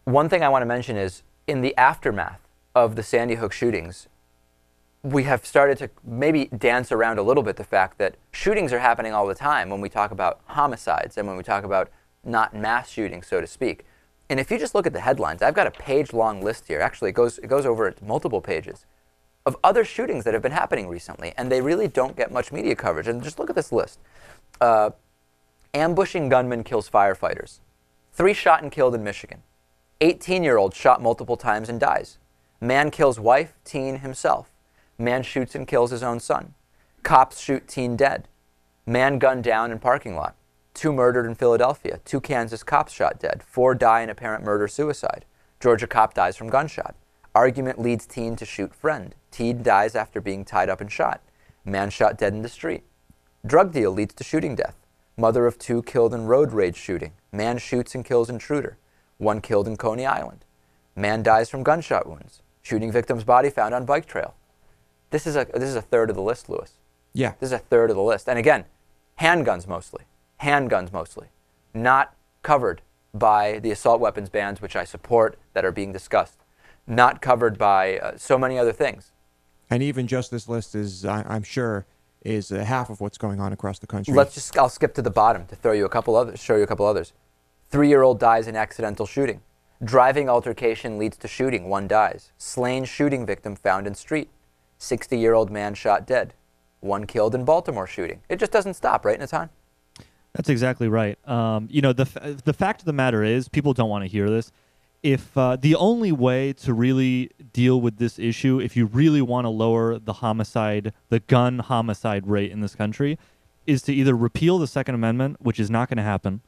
One thing I want to mention is in the aftermath of the Sandy Hook shootings, we have started to maybe dance around a little bit the fact that shootings are happening all the time when we talk about homicides and when we talk about not mass shootings, so to speak. And if you just look at the headlines, I've got a page-long list here. Actually, it goes over multiple pages of other shootings that have been happening recently, and they really don't get much media coverage. And just look at this list. Ambushing gunman kills firefighters. 3 shot and killed in Michigan. 18-year-old shot multiple times and dies. Man kills wife, teen himself. Man shoots and kills his own son. Cops shoot teen dead. Man gunned down in parking lot. 2 murdered in Philadelphia. 2 Kansas cops shot dead. 4 die in apparent murder-suicide. Georgia cop dies from gunshot. Argument leads teen to shoot friend. Teen dies after being tied up and shot. Man shot dead in the street. Drug deal leads to shooting death. Mother of 2 killed in road rage shooting. Man shoots and kills intruder. 1 killed in Coney Island. Man dies from gunshot wounds. Shooting victim's body found on bike trail. This is a third of the list, Lewis. Yeah. This is a third of the list. And again, handguns mostly. Handguns mostly. Not covered by the assault weapons bans, which I support, that are being discussed. Not covered by so many other things. And even just this list is, I'm sure, is half of what's going on across the country. I'll skip to the bottom to show you a couple others. 3-year-old dies in accidental shooting. Driving altercation leads to shooting. 1 dies. Slain shooting victim found in street. 60-year-old man shot dead. 1 killed in Baltimore shooting. It just doesn't stop, right, Natan? That's exactly right. The fact of the matter is, people don't want to hear this. If the only way to really deal with this issue, if you really want to lower the gun homicide rate in this country, is to either repeal the Second Amendment, which is not going to happen,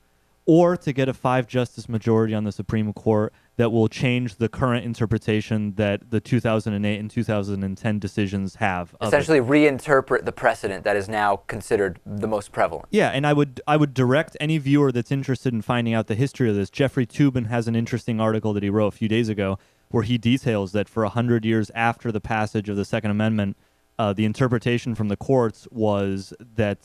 or to get a 5-justice majority on the Supreme Court that will change the current interpretation that the 2008 and 2010 decisions have. Essentially reinterpret the precedent that is now considered the most prevalent. Yeah, and I would direct any viewer that's interested in finding out the history of this. Jeffrey Toobin has an interesting article that he wrote a few days ago where he details that for 100 years after the passage of the Second Amendment, the interpretation from the courts was that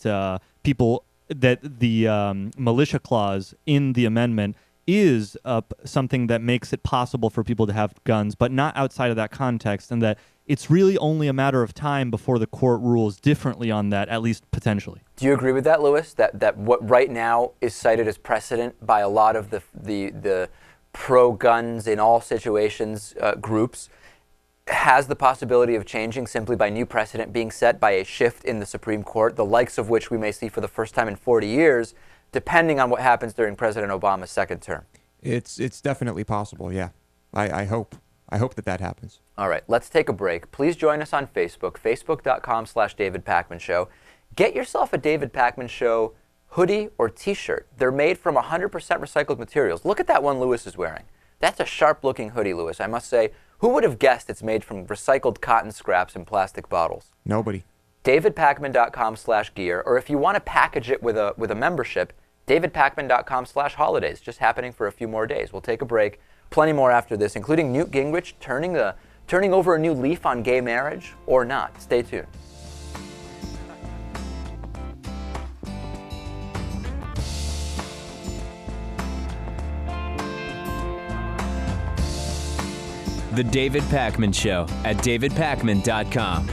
the militia clause in the amendment is something that makes it possible for people to have guns, but not outside of that context, and that it's really only a matter of time before the court rules differently on that, at least potentially. Do you agree with that, Lewis? That what right now is cited as precedent by a lot of the pro-guns in all situations groups has the possibility of changing simply by new precedent being set by a shift in the Supreme Court, the likes of which we may see for the first time in 40 years, depending on what happens during President Obama's second term? It's definitely possible, yeah. I hope that happens. All right, let's take a break. Please join us on Facebook, facebook.com/David Pakman Show. Get yourself a David Pakman Show hoodie or t-shirt. They're made from 100% recycled materials. Look at that one Lewis is wearing. That's a sharp-looking hoodie, Lewis, I must say. Who would have guessed it's made from recycled cotton scraps and plastic bottles? Nobody. DavidPakman.com/gear, or if you want to package it with a membership, DavidPakman.com/holidays, just happening for a few more days. We'll take a break. Plenty more after this, including Newt Gingrich turning over a new leaf on gay marriage or not. Stay tuned. The David Pakman Show at davidpakman.com.